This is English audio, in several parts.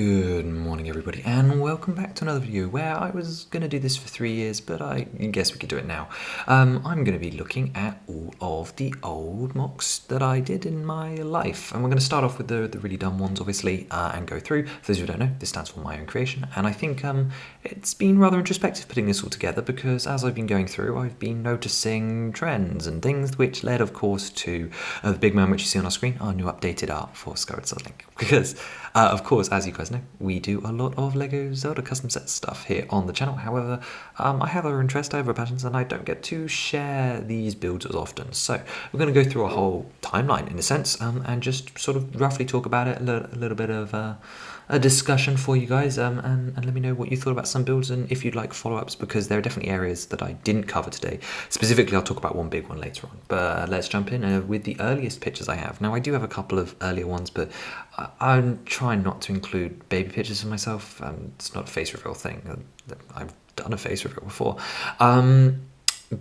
Good morning everybody and welcome back to another video where I was going to do this for 3 years but I guess we could do it now. I'm going to be looking at all of the old mocks that I did in my life, and we're going to start off with the really dumb ones obviously and go through. For those who don't know, this stands for my own creation, and I think it's been rather introspective putting this all together because as I've been going through I've been noticing trends and things which led of course to the big man which you see on our screen, our new updated art for Skyward Sword Link, because of course, as you guys know, we do a lot of LEGO Zelda custom set stuff here on the channel. However, I have other interests, I have other passions, and I don't get to share these builds as often. So we're going to go through a whole timeline in a sense, and just sort of roughly talk about it, a little bit of a discussion for you guys, and let me know what you thought about some builds and if you'd like follow-ups, because there are definitely areas that I didn't cover today. Specifically, I'll talk about one big one later on, but let's jump in with the earliest pictures I have. Now, I do have a couple of earlier ones, but I'm trying not to include baby pictures of myself. It's not a face reveal thing. I've done a face reveal before.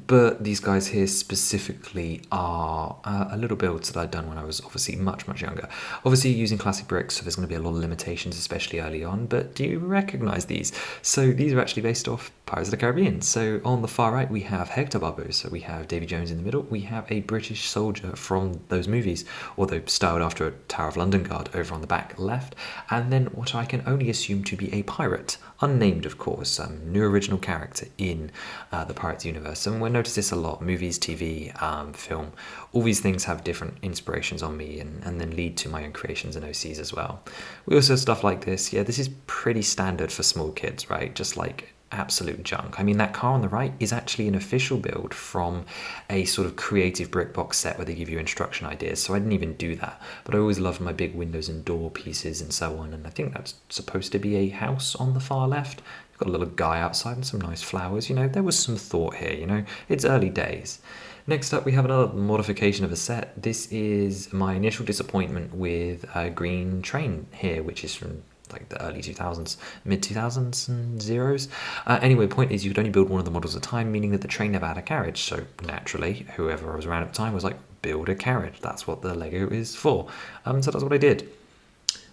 But these guys here specifically are a little builds that I'd done when I was obviously much younger. Obviously using classic bricks, so there's going to be a lot of limitations, especially early on, but do you recognize these? So these are actually based off Pirates of the Caribbean. So on the far right we have Hector Barbeau, so we have Davy Jones in the middle, we have a British soldier from those movies, although styled after a Tower of London guard over on the back left, and then what I can only assume to be a pirate, unnamed of course, new original character in the Pirates universe. And we'll notice this a lot, movies, TV, film, all these things have different inspirations on me and then lead to my own creations and OCs as well. We also have stuff like this. Yeah, this is pretty standard for small kids, right? Just like absolute junk. I mean, that car on the right is actually an official build from a sort of creative brick box set where they give you instruction ideas, so I didn't even do that, but I always loved my big windows and door pieces and so on, and I think that's supposed to be a house on the far left. Got a little guy outside and some nice flowers, you know, there was some thought here, you know, it's early days. Next up we have another modification of a set. This is my initial disappointment with a green train here, which is from like the early 2000s, mid 2000s and zeros. Anyway, the point is you could only build one of the models at a time, meaning that the train never had a carriage, so naturally whoever was around at the time was like, build a carriage, that's what the Lego is for. So that's what I did.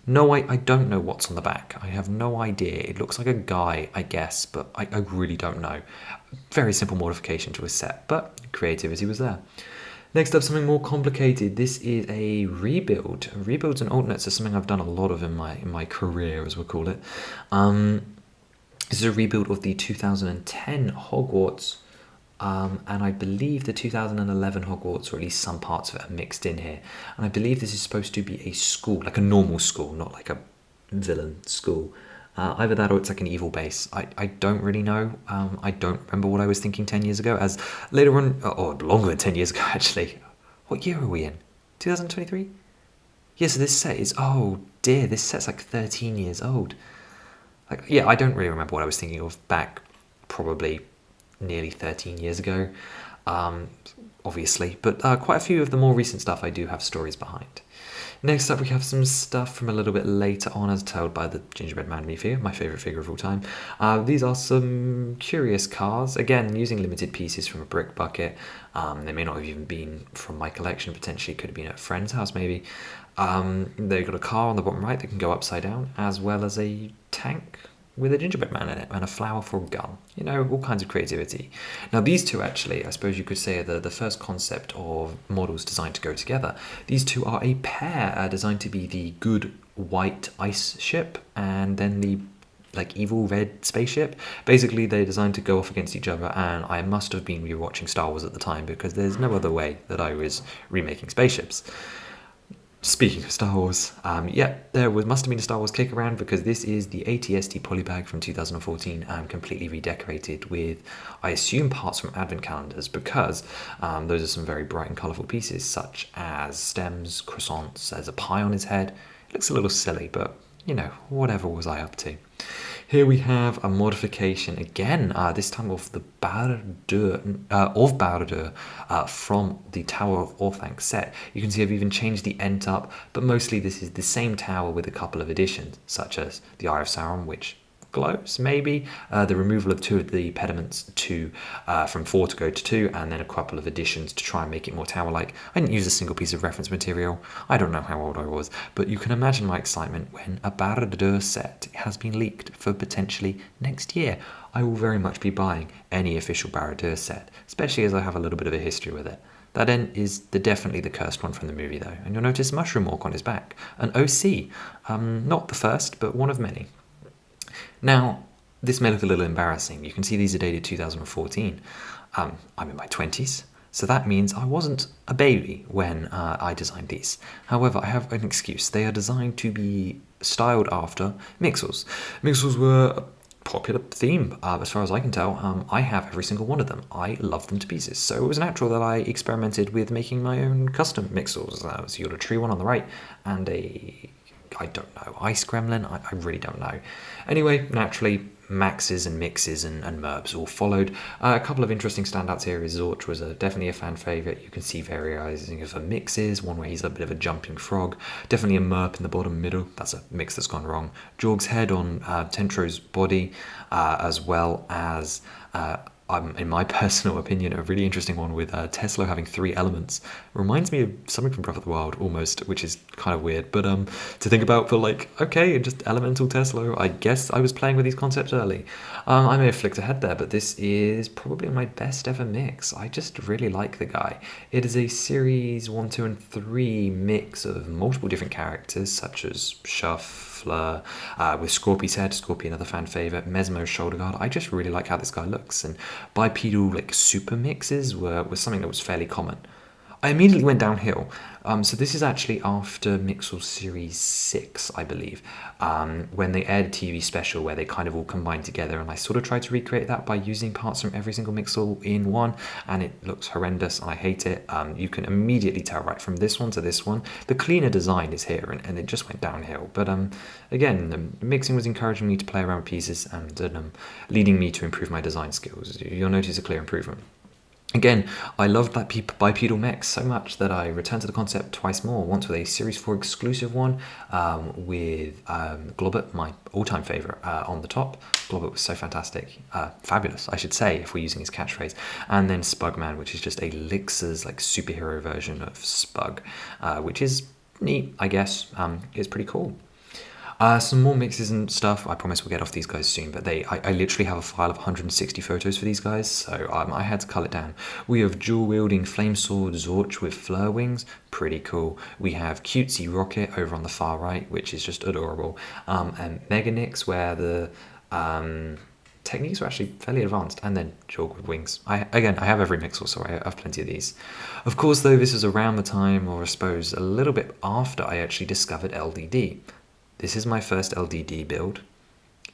No, I don't know what's on the back. I have no idea. It looks like a guy, I guess, but I really don't know. Very simple modification to a set, but creativity was there. Next up, something more complicated. This is a rebuild. Rebuilds and alternates are something I've done a lot of in my career, as we'll call it. This is a rebuild of the 2010 Hogwarts. And I believe the 2011 Hogwarts, or at least some parts of it, are mixed in here. And I believe this is supposed to be a school, like a normal school, not like a villain school. Either that or it's like an evil base. I don't really know. I don't remember what I was thinking 10 years ago, as later on, or longer than 10 years ago actually. What year are we in? 2023? Yeah, so this set is, oh dear, this set's like 13 years old. Like, yeah, I don't really remember what I was thinking of back probably nearly 13 years ago, obviously, but quite a few of the more recent stuff I do have stories behind. Next up we have some stuff from a little bit later on, as told by the Gingerbread Man minifigure, my favourite figure of all time. These are some curious cars, again using limited pieces from a brick bucket. They may not have even been from my collection, potentially could have been at a friend's house maybe. They've got a car on the bottom right that can go upside down, as well as a tank with a gingerbread man in it and a flower for a gun. You know, all kinds of creativity. Now these two actually, I suppose you could say, are the first concept of models designed to go together. These two are a pair designed to be the good white ice ship and then the like evil red spaceship. Basically they're designed to go off against each other, and I must have been rewatching Star Wars at the time because there's no other way that I was remaking spaceships. Speaking of Star Wars, yeah, there must have been a Star Wars kick around, because this is the ATST polybag from 2014 and completely redecorated with, I assume, parts from advent calendars, because those are some very bright and colourful pieces, such as stems, croissants, there's a pie on his head. It looks a little silly, but, you know, whatever was I up to. Here we have a modification again, this time of the Bardur, from the Tower of Orthanc set. You can see I've even changed the end up, but mostly this is the same tower with a couple of additions, such as the Eye of Sauron, which glows, maybe. The removal of 2 of the pediments from 4 to go to 2, and then a couple of additions to try and make it more tower-like. I didn't use a single piece of reference material. I don't know how old I was, but you can imagine my excitement when a Barre set has been leaked for potentially next year. I will very much be buying any official Barre set, especially as I have a little bit of a history with it. That end is definitely the cursed one from the movie, though, and you'll notice Mushroom Orc on his back, an OC, not the first, but one of many. Now, this may look a little embarrassing. You can see these are dated 2014. I'm in my 20s, so that means I wasn't a baby when I designed these. However, I have an excuse. They are designed to be styled after Mixels. Mixels were a popular theme, as far as I can tell. I have every single one of them. I love them to pieces. So it was natural that I experimented with making my own custom Mixels. So you got a tree one on the right and I don't know, ice gremlin? I really don't know. Anyway, naturally, maxes and mixes and merps all followed. A couple of interesting standouts here is Zorch was definitely a fan favourite. You can see variations of mixes, one where he's a bit of a jumping frog, definitely a merp in the bottom middle, that's a mix that's gone wrong. Jorg's head on Tentro's body, as well as in my personal opinion, a really interesting one with Tesla having 3 elements. Reminds me of something from Breath of the Wild, almost, which is kind of weird. But to think about for like, okay, just elemental Tesla, I guess I was playing with these concepts early. I may have flicked ahead there, but this is probably my best ever mix. I just really like the guy. It is a series 1, 2, and 3 mix of multiple different characters, such as Shuff, Fleur, with Scorpy's head, Scorpy another fan favourite, Mesmo's shoulder guard. I just really like how this guy looks, and bipedal like super mixes was something that was fairly common. I immediately went downhill. So this is actually after Mixel Series 6, I believe, when they aired a TV special where they kind of all combined together, and I sort of tried to recreate that by using parts from every single Mixel in one, and it looks horrendous, and I hate it. You can immediately tell right from this one to this one. The cleaner design is here, and it just went downhill. But again, mixing was encouraging me to play around with pieces and leading me to improve my design skills. You'll notice a clear improvement. Again, I loved that bipedal mech so much that I returned to the concept twice more. Once with a Series 4 exclusive one with Globbert, my all-time favourite, on the top. Globbert was so fantastic. Fabulous, I should say, if we're using his catchphrase. And then Spugman, which is just a Lixa's like superhero version of Spug, which is neat, I guess. It's pretty cool. Some more mixes and stuff. I promise we'll get off these guys soon, but I literally have a file of 160 photos for these guys, so I had to cull it down. We have dual-wielding flame sword Zorch with flare wings, pretty cool. We have cutesy Rocket over on the far right, which is just adorable. And Meganix, where the techniques are actually fairly advanced, and then Jorg with wings. I have every Mixel, so I have plenty of these. Of course, though, this is around the time, or I suppose a little bit after I actually discovered LDD. This is my first LDD build.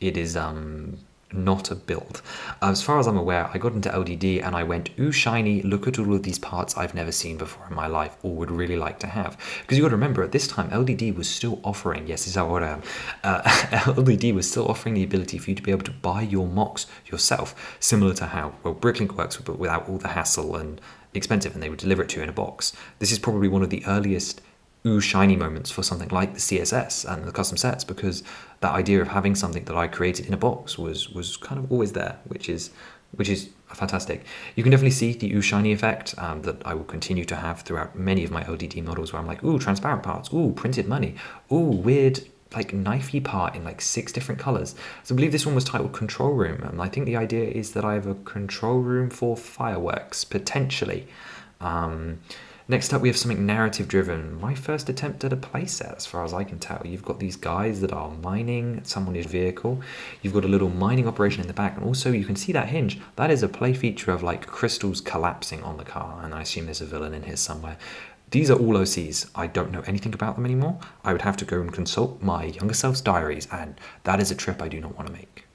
It is not a build. As far as I'm aware, I got into LDD and I went, ooh, shiny, look at all of these parts I've never seen before in my life or would really like to have. Because you got to remember, at this time, LDD was still offering, yes, this is how I am, LDD was still offering the ability for you to be able to buy your MOCs yourself, similar to how, well, Bricklink works, but without all the hassle and expensive, and they would deliver it to you in a box. This is probably one of the earliest ooh shiny moments for something like the CSS and the custom sets, because that idea of having something that I created in a box was kind of always there, which is fantastic. You can definitely see the ooh shiny effect that I will continue to have throughout many of my LDD models, where I'm like, ooh, transparent parts, ooh, printed money, ooh, weird like knifey part in like 6 different colors. So I believe this one was titled Control Room, and I think the idea is that I have a control room for fireworks, potentially. Next up, we have something narrative-driven. My first attempt at a playset, as far as I can tell. You've got these guys that are mining someone's vehicle. You've got a little mining operation in the back, and also you can see that hinge. That is a play feature of like crystals collapsing on the car, and I assume there's a villain in here somewhere. These are all OCs. I don't know anything about them anymore. I would have to go and consult my younger self's diaries, and that is a trip I do not want to make.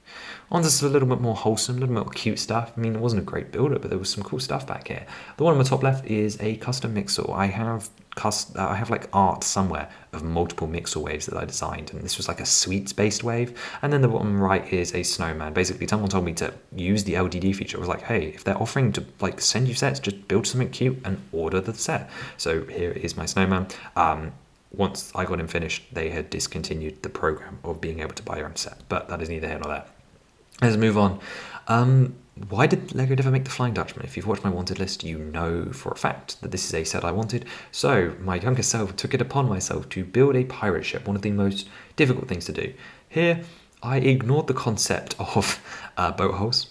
On to a little bit more wholesome, a little bit more cute stuff. I mean, it wasn't a great builder, but there was some cool stuff back here. The one on the top left is a custom Mixel. I have like art somewhere of multiple Mixel waves that I designed, and this was like a sweets-based wave. And then the bottom right is a snowman. Basically, someone told me to use the LDD feature. I was like, hey, if they're offering to like send you sets, just build something cute and order the set. So here is my snowman. Once I got him finished, they had discontinued the program of being able to buy your own set, but that is neither here nor there. Let's move on. Why did LEGO never make the Flying Dutchman? If you've watched my wanted list, you know for a fact that this is a set I wanted. So my younger self took it upon myself to build a pirate ship, one of the most difficult things to do. Here, I ignored the concept of boat holes.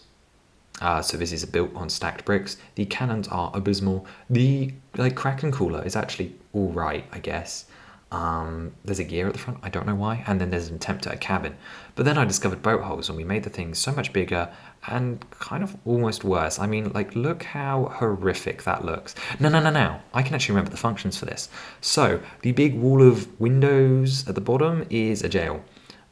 So this is built on stacked bricks. The cannons are abysmal. The Kraken cooler is actually all right, I guess. There's a gear at the front, I don't know why, and then there's an attempt at a cabin. But then I discovered boat holes, and we made the thing so much bigger and kind of almost worse. I mean, look how horrific that looks. No. I can actually remember the functions for this. So the big wall of windows at the bottom is a jail.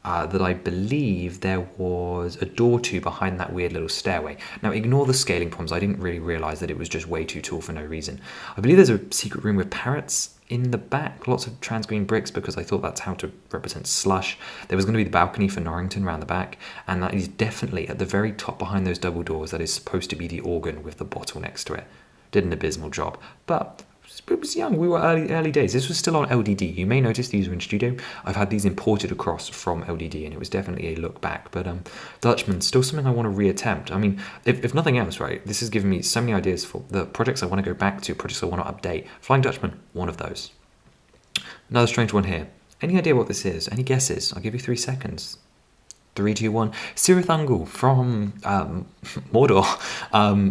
That I believe there was a door to behind that weird little stairway. Now, ignore the scaling problems. I didn't really realise that it was just way too tall for no reason. I believe there's a secret room with parrots in the back, lots of trans-green bricks, because I thought that's how to represent slush. There was going to be the balcony for Norrington around the back, and that is definitely at the very top behind those double doors. That is supposed to be the organ with the bottle next to it. Did an abysmal job, but it was young. We were early days. This was still on LDD. You may notice these are in studio. I've had these imported across from LDD, and it was definitely a look back. But Dutchman, still something I want to reattempt. I mean, if nothing else, right, this has given me so many ideas for the projects I want to go back to, projects I want to update. Flying Dutchman, one of those. Another strange one here. Any idea what this is? Any guesses? I'll give you 3 seconds. 3, 2, 1. Cirith Ungol from Mordor,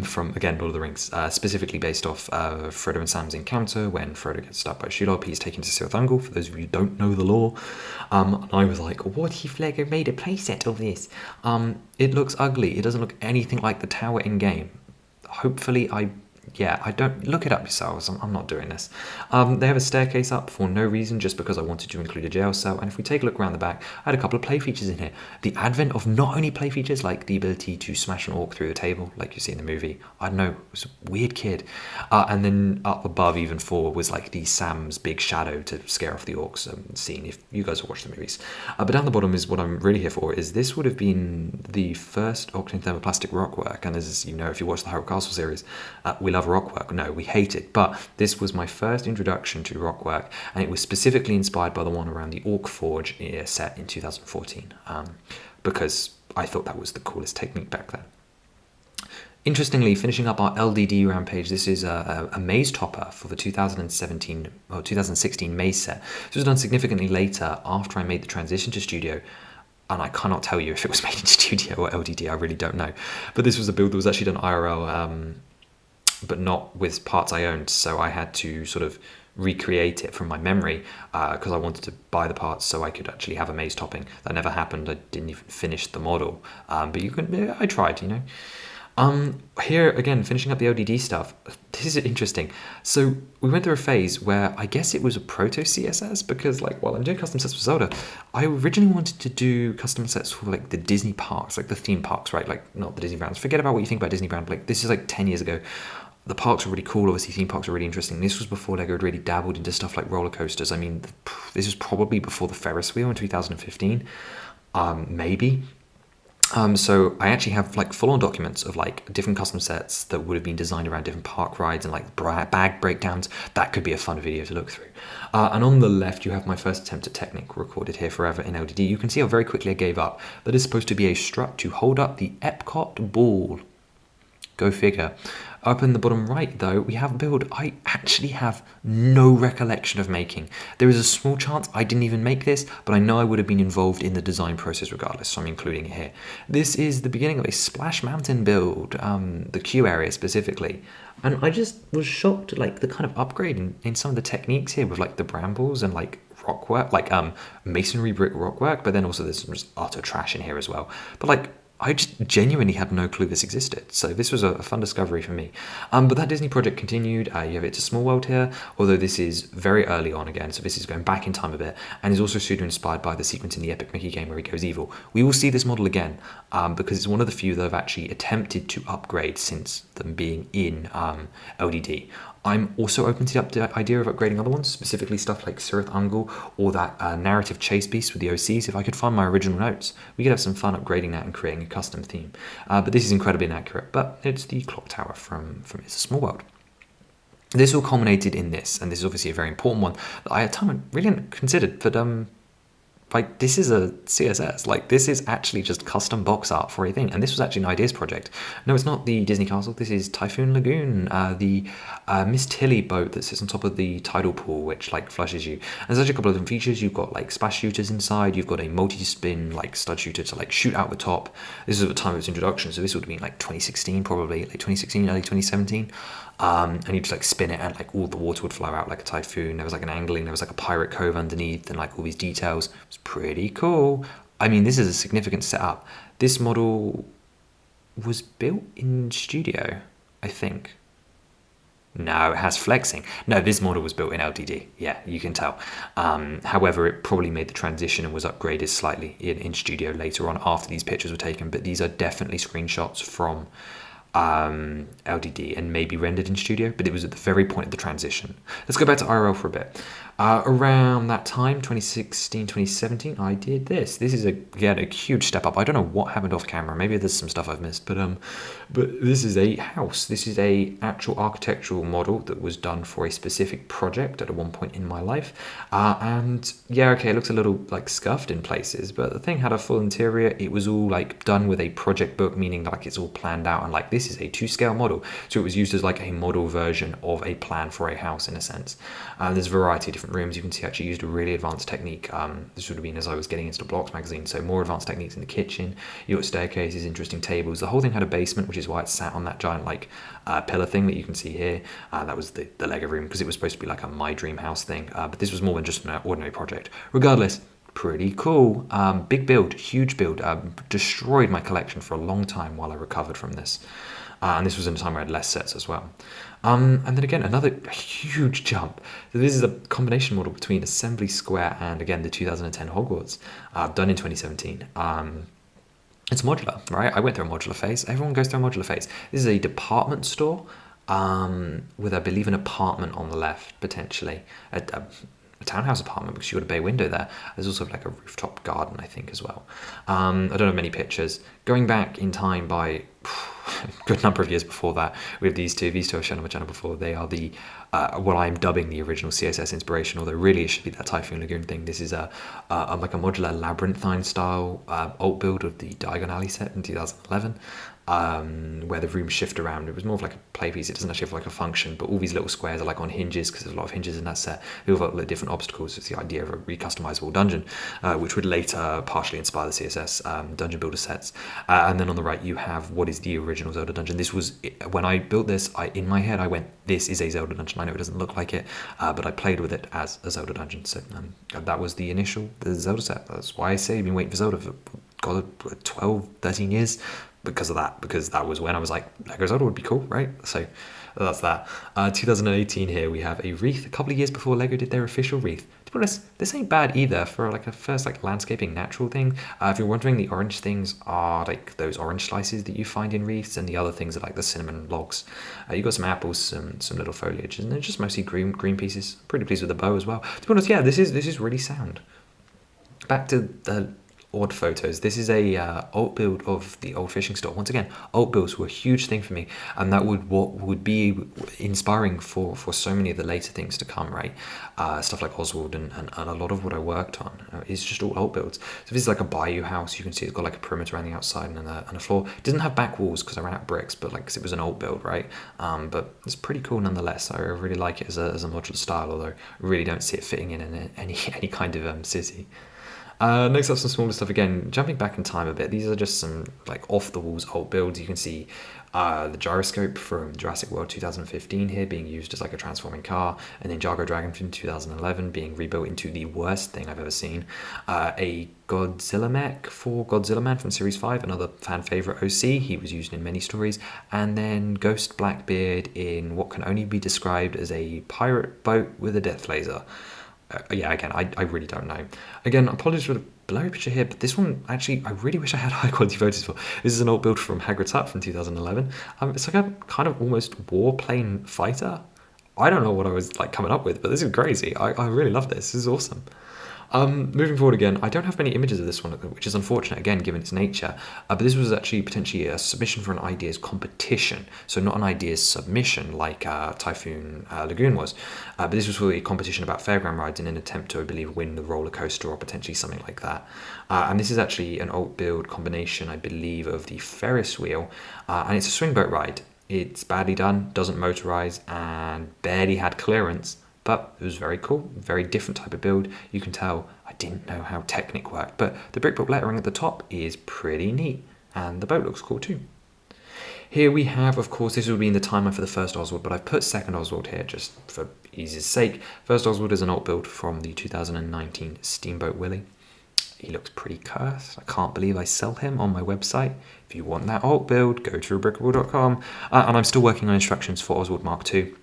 from, again, Lord of the Rings, specifically based off Frodo and Sam's encounter when Frodo gets stuck by Shelob. He's taken to Cirith Ungol, for those of you who don't know the lore. And I was like, what if LEGO made a playset of this? It looks ugly. It doesn't look anything like the tower in-game. Hopefully I don't look it up yourselves. I'm not doing this. They have a staircase up for no reason, just because I wanted to include a jail cell. And if we take a look around the back, I had a couple of play features in here. The advent of not only play features like the ability to smash an orc through the table, like you see in the movie. I don't know, it was a weird kid. And then up above, even forward, was like the Sam's big shadow to scare off the orcs scene. If you guys have watched the movies, but down the bottom is what I'm really here for. Is this would have been the first octane thermoplastic rockwork, and as you know, if you watch the Hyrule Castle series, we love rockwork. No, we hate it, but this was my first introduction to rockwork, and it was specifically inspired by the one around the Orc Forge set in 2014, because I thought that was the coolest technique back then. Interestingly, finishing up our LDD rampage, this is a maze topper for the 2017 or 2016 maze set. This was done significantly later, after I made the transition to studio. And I cannot tell you if it was made in studio or LDD, I really don't know. But this was a build that was actually done IRL, but not with parts I owned, so I had to sort of recreate it from my memory, because I wanted to buy the parts so I could actually have a maze topping. That never happened. I didn't even finish the model, but I tried, you know. Here again, finishing up the LDD stuff. This is interesting. So we went through a phase where I guess it was a proto CSS, because while I'm doing custom sets for Zelda, I originally wanted to do custom sets for the Disney parks, the theme parks, right? Not the Disney brands. Forget about what you think about Disney brand. This is 10 years ago. The parks are really cool. Obviously, theme parks are really interesting. This was before LEGO had really dabbled into stuff like roller coasters. I mean, this was probably before the Ferris wheel in 2015, maybe. So I actually have full-on documents of different custom sets that would have been designed around different park rides and bag breakdowns. That could be a fun video to look through. And on the left, you have my first attempt at Technic recorded here forever in LDD. You can see how very quickly I gave up. That is supposed to be a strut to hold up the Epcot ball. Go figure. Up in the bottom right, though, we have a build I actually have no recollection of making. There is a small chance I didn't even make this, but I know I would have been involved in the design process regardless, so I'm including it here. This is the beginning of a Splash Mountain build, the Q area specifically. And I just was shocked, the kind of upgrade in some of the techniques here with the brambles and rockwork, masonry brick rockwork, but then also there's some utter trash in here as well. But I just genuinely had no clue this existed, so this was a fun discovery for me. But that Disney project continued. You have It's a Small World here, although this is very early on again, so this is going back in time a bit, and is also pseudo inspired by the sequence in the Epic Mickey game where he goes evil. We will see this model again, because it's one of the few that have actually attempted to upgrade since them being in LDD. I'm also open to the idea of upgrading other ones, specifically stuff like Cirith Ungol or that narrative chase beast with the OCs. If I could find my original notes, we could have some fun upgrading that and creating a custom theme. But this is incredibly inaccurate, but it's the clock tower from It's a Small World. This all culminated in this, and this is obviously a very important one that I at the time really hadn't considered, but like, this is a CSS. Like, this is actually just custom box art for a thing. And this was actually an ideas project. No, it's not the Disney Castle. This is Typhoon Lagoon, the Miss Tilly boat that sits on top of the tidal pool, which like flushes you. And there's actually a couple of different features. You've got like splash shooters inside. You've got a multi-spin like stud shooter to like shoot out the top. This is at the time of its introduction, so this would have been like 2016, probably like 2016, early 2017. And you just like spin it, and like all the water would flow out like a typhoon. There was like an angling, there was like a pirate cove underneath, and like all these details. It was pretty cool. I mean, this is a significant setup. This model was built in studio, I think. No, it has flexing. No, this model was built in LDD. Yeah, you can tell. However, it probably made the transition and was upgraded slightly in studio later on after these pictures were taken. But these are definitely screenshots from LDD and maybe rendered in studio, but it was at the very point of the transition. Let's go back to IRL for a bit. Around that time, 2016, 2017, I did this. This is again a huge step up. I don't know what happened off camera. Maybe there's some stuff I've missed, but this is a house. This is a actual architectural model that was done for a specific project at one point in my life. And yeah, okay, it looks a little like scuffed in places, but the thing had a full interior. It was all like done with a project book, meaning like it's all planned out, and like this is a 2-scale model, so it was used as like a model version of a plan for a house in a sense. There's a variety of different rooms. You can see I actually used a really advanced technique. This would have been as I was getting into the Blocks magazine, so more advanced techniques in the kitchen. You got staircases, interesting tables. The whole thing had a basement, which is why it sat on that giant like pillar thing that you can see here. That was the Lego room, because it was supposed to be like a my dream house thing, but this was more than just an ordinary project. Regardless, pretty cool. Big build, huge build. Destroyed my collection for a long time while I recovered from this. And this was in a time where I had less sets as well. And then again, another huge jump. So this is a combination model between Assembly Square and, again, the 2010 Hogwarts, done in 2017. It's modular, right? I went through a modular phase. Everyone goes through a modular phase. This is a department store with, I believe, an apartment on the left, potentially. A townhouse apartment, because you got a bay window there. There's also like a rooftop garden, I think, as well. I don't have many pictures. Going back in time by a good number of years before that, we have these two I've shown on my channel before. They are the what I'm dubbing the original CSS inspiration, although really it should be that Typhoon Lagoon thing. This is like a modular labyrinthine style alt build of the Diagon Alley set in 2011. Where the rooms shift around. It was more of like a play piece. It doesn't actually have like a function, but all these little squares are like on hinges, because there's a lot of hinges in that set. They all got different obstacles. It's the idea of a recustomizable dungeon, which would later partially inspire the CSS dungeon builder sets. And then on the right, you have what is the original Zelda dungeon. This was, when I built this, in my head, I went, this is a Zelda dungeon. I know it doesn't look like it, but I played with it as a Zelda dungeon. So that was the Zelda set. That's why I say I've been waiting for Zelda for 12, 13 years. Because of that, because that was when I was like, Lego Zelda would be cool, right? So that's that. 2018 here, we have a wreath, a couple of years before Lego did their official wreath. To be honest, this ain't bad either for like a first like landscaping natural thing. If you're wondering, the orange things are like those orange slices that you find in wreaths, and the other things are like the cinnamon logs. You got some apples, some little foliage, and they're just mostly green pieces. Pretty pleased with the bow as well. To be honest, yeah, this is really sound. Back to the odd photos. This is a alt build of the old fishing store. Once again, alt builds were a huge thing for me, and that would be inspiring for so many of the later things to come, right? Stuff like Oswald and a lot of what I worked on is just all alt builds. So this is like a bayou house. You can see it's got like a perimeter around the outside and a floor. It doesn't have back walls because I ran out of bricks, but like, cause it was an alt build, right? But it's pretty cool nonetheless. I really like it as a modular style, although I really don't see it fitting in any kind of city. Next up, some smaller stuff again. Jumping back in time a bit, these are just some like off the walls alt builds. You can see the gyroscope from Jurassic World 2015 here being used as like a transforming car, and then Jago Dragon from 2011 being rebuilt into the worst thing I've ever seen. A Godzilla mech for Godzilla Man from Series 5, another fan favorite OC. He was used in many stories. And then Ghost Blackbeard in what can only be described as a pirate boat with a death laser. Yeah, again, I really don't know. Again, apologies for the blurry picture here, but this one, actually, I really wish I had high quality photos for. This is an old build from Hagrid's Hut from 2011. It's like a kind of almost warplane fighter. I don't know what I was like coming up with, but this is crazy. I really love this. This is awesome. Moving forward again, I don't have many images of this one, which is unfortunate again, given its nature. But this was actually potentially a submission for an ideas competition, so not an ideas submission like Typhoon Lagoon was. But this was for a competition about fairground rides in an attempt to, I believe, win the roller coaster or potentially something like that. And this is actually an alt build combination, I believe, of the Ferris wheel, and it's a swing boat ride. It's badly done, doesn't motorize, and barely had clearance. But it was very cool, very different type of build. You can tell I didn't know how Technic worked, but the brickbook lettering at the top is pretty neat, and the boat looks cool too. Here we have, of course, this will be in the timeline for the first Oswald, but I've put second Oswald here just for ease's sake. First Oswald is an alt build from the 2019 Steamboat Willie. He looks pretty cursed. I can't believe I sell him on my website. If you want that alt build, go to rebrickable.com. And I'm still working on instructions for Oswald Mark II.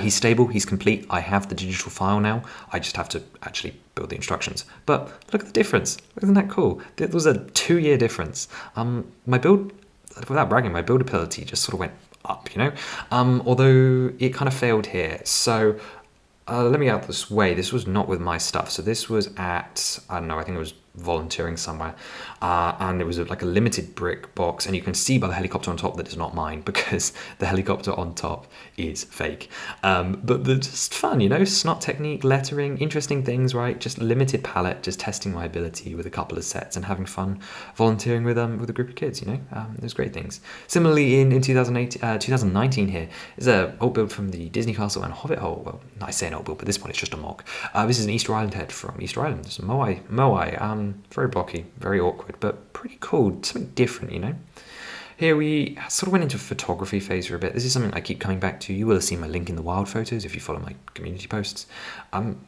He's stable, he's complete. I have the digital file now. I just have to actually build the instructions. But look at the difference. Isn't that cool? There was a 2-year difference. My build, without bragging, my buildability just sort of went up, you know? Although it kind of failed here. So let me get out this way. This was not with my stuff. So this was at, I don't know, I think it was volunteering somewhere, and it was like a limited brick box, and you can see by the helicopter on top that it's not mine because the helicopter on top is fake. But they're just fun, you know, snot technique, lettering, interesting things, right? Just limited palette, just testing my ability with a couple of sets and having fun volunteering with a group of kids, you know. There's great things. Similarly, in 2019 here is a old build from the Disney Castle and Hobbit Hole. Well, I say an old build, but this one is just a mock. This is an Easter Island head from Easter Island. It's a Moai. Very blocky, very awkward, but pretty cool. Something different, you know. Here we sort of went into a photography phase for a bit. This is something I keep coming back to. You will have seen my link in the wild photos if you follow my community posts.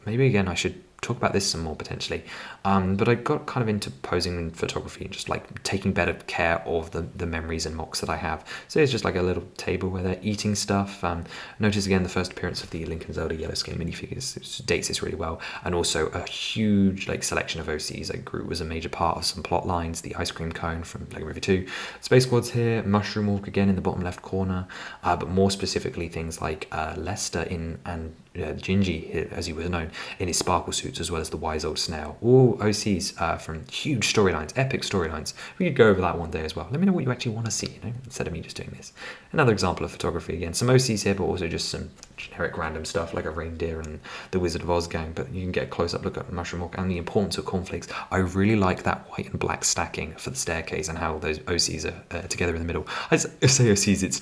Maybe again I should talk about this some more potentially. But I got kind of into posing in photography and just like taking better care of the memories and mocks that I have. So it's just like a little table where they're eating stuff. Notice again the first appearance of the Link and Zelda yellow scale minifigures. It dates this really well. And also a huge like selection of OCs. Like Groot was a major part of some plot lines. The ice cream cone from LEGO Movie 2. Space Quads here. Mushroom Walk again in the bottom left corner. But more specifically things like Lester and Gingy, as he was known, in his sparkle suits, as well as the wise old snail. All OCs from huge storylines, epic storylines. We could go over that one day as well. Let me know what you actually want to see, you know, instead of me just doing this. Another example of photography again. Some OCs here, but also just some generic random stuff like a reindeer and the Wizard of Oz gang. But you can get a close-up look at Mushroom Walk and the importance of cornflakes. I really like that white and black stacking for the staircase and how those OCs are together in the middle. I say OCs, it's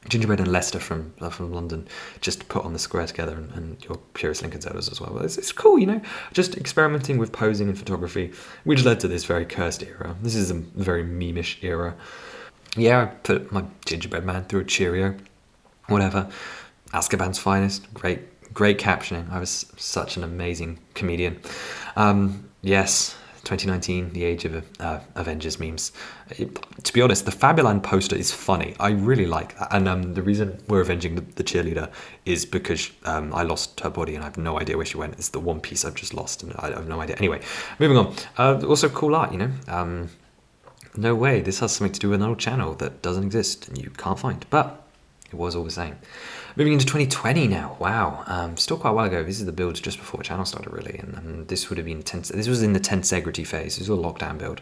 Gingerbread and Lester from London, just put on the square together, and your purest Lincoln Zeldas as well. It's cool, you know, just experimenting with posing and photography, which led to this very cursed era. This is a very meme-ish era. Yeah, I put my gingerbread man through a Cheerio, whatever. Azkaban's finest, great captioning. I was such an amazing comedian. Yes. 2019, the age of Avengers memes. To be honest, the Fabuland poster is funny. I really like that. And the reason we're avenging the cheerleader is because I lost her body and I have no idea where she went. It's the one piece I've just lost and I have no idea. Anyway, moving on. Also cool art, you know. No way, this has something to do with an old channel that doesn't exist and you can't find. But it was all the same. Moving into 2020 now, wow, still quite a while ago. This is the builds just before the channel started really, and this would have been this was in the tensegrity phase. This was a lockdown build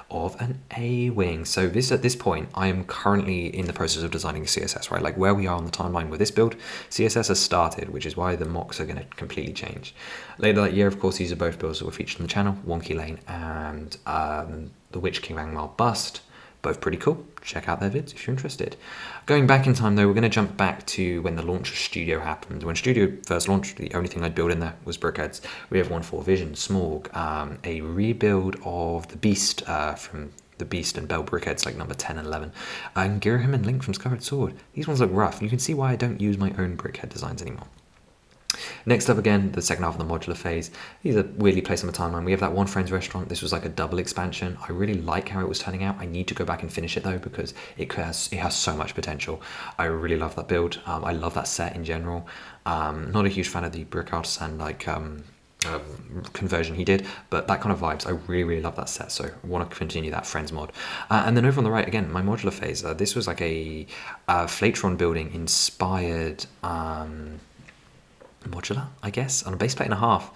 of an A-wing. So at this point, I am currently in the process of designing CSS, right? Like where we are on the timeline with this build, CSS has started, which is why the mocks are going to completely change. Later that year, of course, these are both builds that were featured on the channel, Wonky Lane and the Witch King Angmar bust. Both pretty cool. Check out their vids if you're interested. Going back in time though, we're going to jump back to when the launch of Studio happened. When Studio first launched, the only thing I'd build in there was brickheads. We have one for Vision, Smorg, a rebuild of the Beast from the Beast and Bell brickheads like number 10 and 11, and Girahim and Link from Skyward Sword. These ones look rough, and you can see why I don't use my own brickhead designs anymore. Next up again, the second half of the modular phase. These are weirdly placed on the timeline. We have that One Friends restaurant. This was like a double expansion. I really like how it was turning out. I need to go back and finish it though because it has so much potential. I really love that build. I love that set in general. Not a huge fan of the brick artisan like conversion he did, but that kind of vibes. I really love that set, so I want to continue that Friends mod. And then over on the right again, my modular phase. This was like a Flatron building inspired modular, I guess, on a base plate and a half.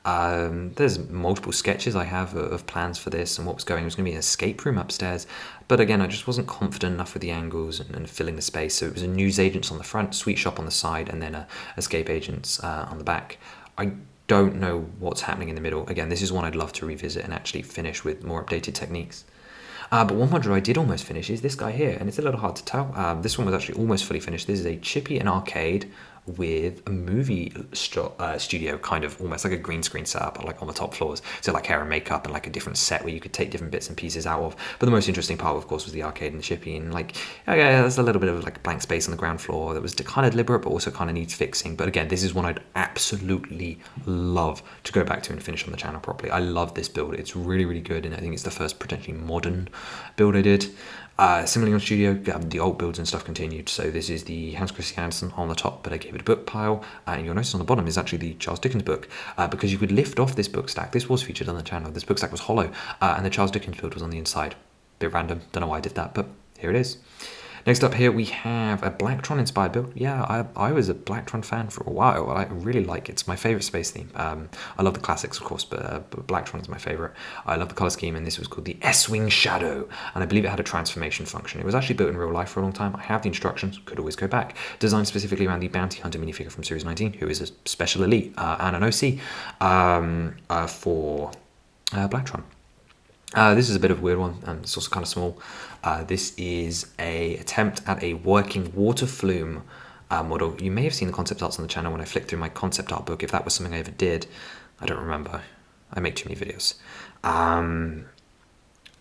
There's multiple sketches I have of plans for this and what was going. It was going to be an escape room upstairs, but again, I just wasn't confident enough with the angles and filling the space. So it was a news agents on the front, sweet shop on the side, and then a escape agents on the back. I don't know what's happening in the middle. Again, this is one I'd love to revisit and actually finish with more updated techniques. But one module I did almost finish is this guy here, and it's a little hard to tell. This one was actually almost fully finished. This is a chippy and arcade with a movie studio, kind of almost like a green screen setup, like on the top floors. So like hair and makeup and like a different set where you could take different bits and pieces out of. But the most interesting part, of course, was the arcade and the chippy. And like, okay, there's a little bit of like blank space on the ground floor that was kind of deliberate, but also kind of needs fixing. But again, this is one I'd absolutely love to go back to and finish on the channel properly. I love this build. It's really, really good. And I think it's the first potentially modern build I did. Similarly on Studio, the old builds and stuff continued. So this is the Hans Christian Andersen on the top, but I gave it a book pile. And you'll notice on the bottom is actually the Charles Dickens book, because you could lift off this book stack. This was featured on the channel. This book stack was hollow, and the Charles Dickens build was on the inside. Bit random, don't know why I did that, but here it is. Next up here we have a Blacktron inspired build. Yeah, I was a Blacktron fan for a while. I really like it. It's my favorite space theme. I love the classics, of course, but Blacktron is my favorite. I love the color scheme, and this was called the S-Wing Shadow, and I believe it had a transformation function. It was actually built in real life for a long time. I have the instructions, could always go back. Designed specifically around the Bounty Hunter minifigure from Series 19, who is a special elite and an OC for Blacktron. This is a bit of a weird one, and it's also kind of small. This is a attempt at a working water flume model. You may have seen the concept arts on the channel when I flicked through my concept art book. If that was something I ever did, I don't remember. I make too many videos.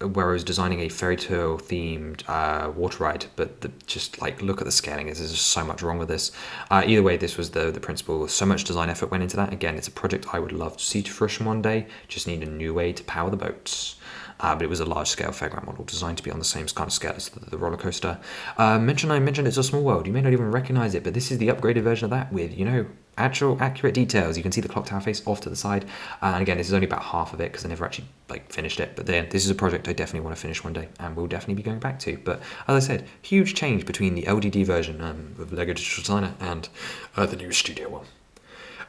Where I was designing a fairy tale themed water ride, but just like look at the scaling. There's just so much wrong with this. Either way, this was the principle. So much design effort went into that. Again, it's a project I would love to see to fruition one day. Just need a new way to power the boats. But it was a large-scale fairground model designed to be on the same kind of scale as the roller coaster. I mentioned it's a small world. You may not even recognize it, but this is the upgraded version of that with, you know, actual accurate details. You can see the clock tower face off to the side. And again, this is only about half of it because I never actually like finished it. But then this is a project I definitely want to finish one day and will definitely be going back to. But as I said, huge change between the LDD version of LEGO Digital Designer and the new Studio one.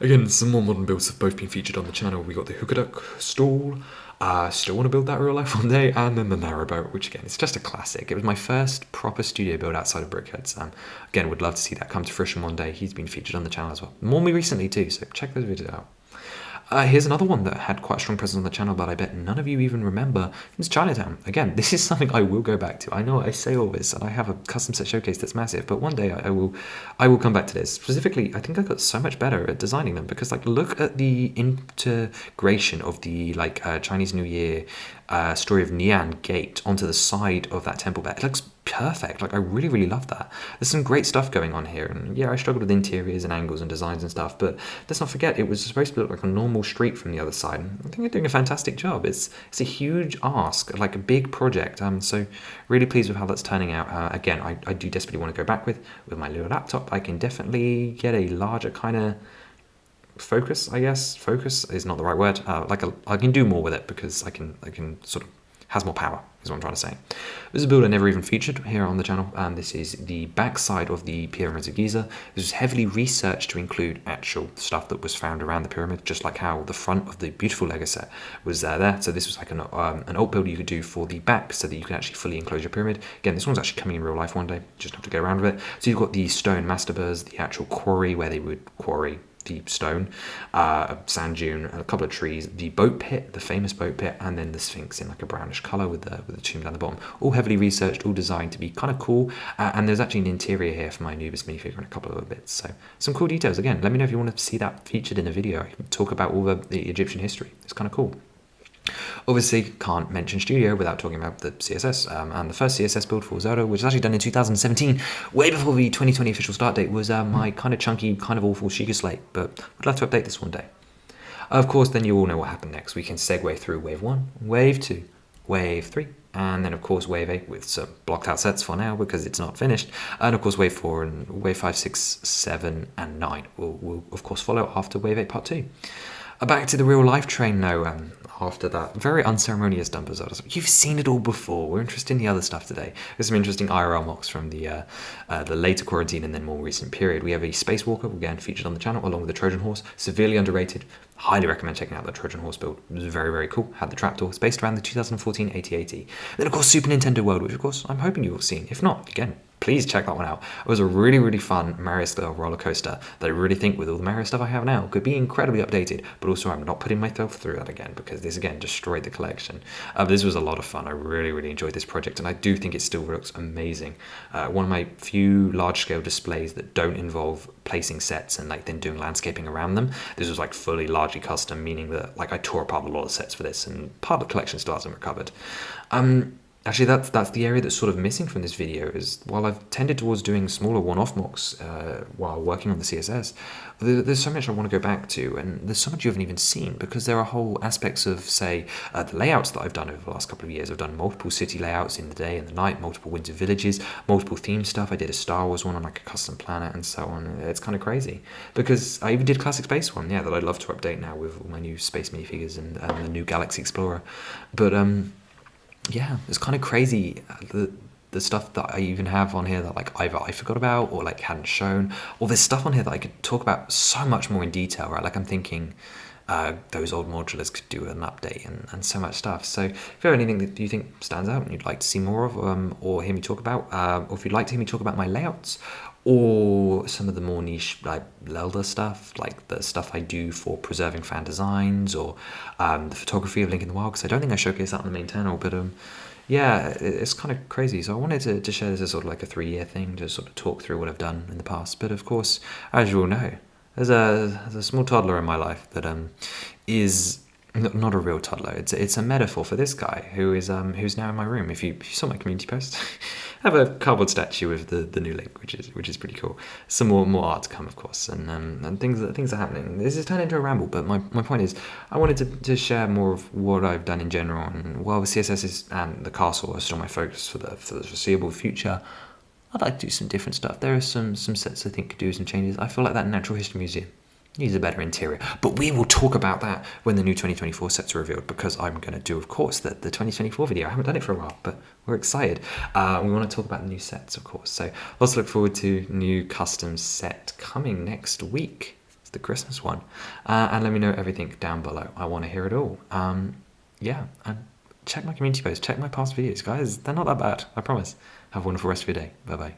Again, some more modern builds have both been featured on the channel. We got the Hookaduck stall. Still want to build that real life one day, and then the narrowboat, which again, it's just a classic. It was my first proper studio build outside of Brickheads. Again, would love to see that come to fruition one day. He's been featured on the channel as well. More recently too, so check those videos out. Here's another one that had quite a strong presence on the channel, but I bet none of you even remember. It's Chinatown. Again, this is something I will go back to. I know I say all this, and I have a custom set showcase that's massive, but one day I will come back to this. Specifically, I think I got so much better at designing them because, like, look at the integration of the Chinese New Year story of Nian gate onto the side of that temple bed. It looks perfect. Like, I really, really love that. There's some great stuff going on here, and yeah, I struggled with interiors and angles and designs and stuff, but let's not forget it was supposed to look like a normal street from the other side. I think they're doing a fantastic job. It's a huge ask, like a big project. So really pleased with how that's turning out. Again, I do desperately want to go back with my little laptop. I can definitely get a larger kind of focus, I guess. Focus is not the right word. I can do more with it because I can sort of has more power, is what I'm trying to say. This is a build I never even featured here on the channel. This is the backside of the Pyramids of Giza. This was heavily researched to include actual stuff that was found around the pyramid, just like how the front of the beautiful Lego set was there. So this was like an alt build you could do for the back so that you can actually fully enclose your pyramid. Again, this one's actually coming in real life one day, just have to go around with it. So you've got the stone mastabas, the actual quarry where they would quarry the stone, a sand dune, a couple of trees, the boat pit, the famous boat pit, and then the Sphinx in like a brownish color with the tomb down the bottom. All heavily researched, all designed to be kind of cool. And there's actually an interior here for my Anubis minifigure and a couple of other bits. So some cool details. Again, let me know if you want to see that featured in a video. I can talk about all the Egyptian history. It's kind of cool. Obviously, can't mention Studio without talking about the CSS, and the first CSS build for Zelda, which was actually done in 2017, way before the 2020 official start date, was my kind of chunky, kind of awful Sheikah Slate, but would love to update this one day. Of course, then you all know what happened next. We can segue through Wave 1, Wave 2, Wave 3, and then of course Wave 8 with some blocked out sets for now because it's not finished, and of course Wave 4 and Wave 5, 6, 7, and 9 will of course follow after Wave 8 Part 2. Back to the real life train now. After that very unceremonious dump as well. You've seen it all before. We're interested in the other stuff today. There's some interesting IRL mocks from the later quarantine and then more recent period. We have a spacewalker, again featured on the channel, along with the Trojan horse. Severely underrated. Highly recommend checking out the Trojan horse build. It was very, very cool. Had the trapdoor. It's based around the 2014 AT-AT. Then of course Super Nintendo World, which of course I'm hoping you've all seen. If not, again, please check that one out. It was a really, really fun Mario style roller coaster that I really think with all the Mario stuff I have now could be incredibly updated, but also I'm not putting myself through that again because this again destroyed the collection. This was a lot of fun. I really, really enjoyed this project and I do think it still looks amazing. One of my few large scale displays that don't involve placing sets and like then doing landscaping around them. This was like fully largely custom, meaning that like I tore apart a lot of sets for this and part of the collection still hasn't recovered. Actually, that's the area that's sort of missing from this video is while I've tended towards doing smaller one-off mocks while working on the CSS, there's so much I want to go back to, and there's so much you haven't even seen because there are whole aspects of, say, the layouts that I've done over the last couple of years. I've done multiple city layouts in the day and the night, multiple winter villages, multiple theme stuff. I did a Star Wars one on like a custom planet and so on. It's kind of crazy because I even did Classic Space one, yeah, that I'd love to update now with all my new space minifigures and the new Galaxy Explorer. But yeah, it's kind of crazy the stuff that I even have on here that like either I forgot about or like hadn't shown, or there's stuff on here that I could talk about so much more in detail, right? Like I'm thinking those old modulars could do an update and so much stuff. So if you have anything that you think stands out and you'd like to see more of or hear me talk about, or if you'd like to hear me talk about my layouts or some of the more niche like Lelda stuff, like the stuff I do for preserving fan designs or the photography of Link in the Wild, because I don't think I showcase that on the main channel, but yeah, it's kind of crazy. So I wanted to share this as sort of like a 3-year thing to sort of talk through what I've done in the past. But of course, as you all know, there's a small toddler in my life that is not a real toddler. It's a metaphor for this guy who's now in my room. If you saw my community post, I have a cardboard statue of the new Link, which is pretty cool. Some more art to come, of course, and things are happening. This has turned into a ramble, but my point is, I wanted to share more of what I've done in general. And while the CSS and the castle are still my focus for the foreseeable future, I'd like to do some different stuff. There are some sets I think could do some changes. I feel like that Natural History Museum needs a better interior, but we will talk about that when the new 2024 sets are revealed, because I'm going to do, of course, the 2024 video. I haven't done it for a while, but we're excited. We want to talk about the new sets, of course. So let's look forward to new custom set coming next week. It's the Christmas one, and let me know everything down below. I want to hear it all. Yeah, and check my community post, check my past videos, guys. They're not that bad, I promise. Have a wonderful rest of your day. Bye bye.